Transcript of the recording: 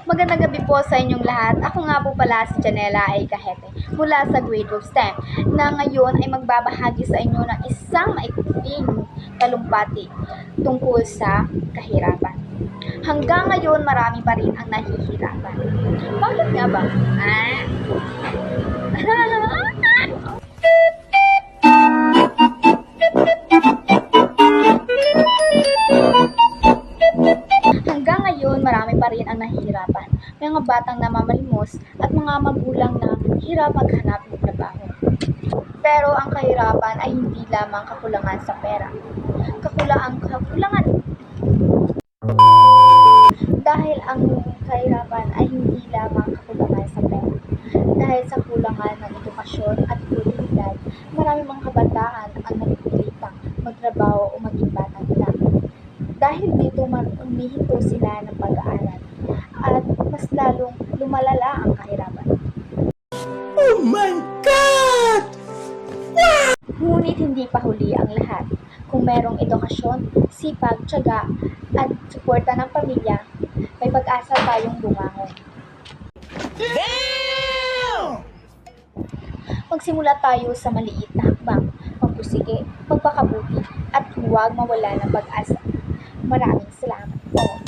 Magandang gabi po sa inyong lahat. Ako nga po pala si Janela A. Cajete mula sa Grade 12 STEM na ngayon ay magbabahagi sa inyo ng isang maikling talumpati tungkol sa kahirapan. Hanggang ngayon marami pa rin ang nahihirapan. Bakit nga ba? Hanggang ngayon, marami pa rin ang nahihirapan. May mga batang namamalimos at mga magulang na hirap maghanap ng trabaho. Pero ang kahirapan ay hindi lamang kakulangan sa pera. Kakulangan dahil ang kahirapan ay hindi lamang kakulangan sa pera. Dahil sa kulangan ng edukasyon at oportunidad, marami mga kabataan ang nagpipilitang magtrabaho o maging batang ina. Dahil dito humihinto sila ng pag-aaral at mas lalong lumalala ang kahirapan. Oh my God! Ngunit hindi pa huli ang lahat. Kung merong edukasyon, sipag, tiyaga at suporta ng pamilya, may pag-asa tayong bumangon. Magsimula tayo sa maliit na hakbang, magpusige, magpakabuti at huwag mawala ng pag-asa. Maraming salamat po.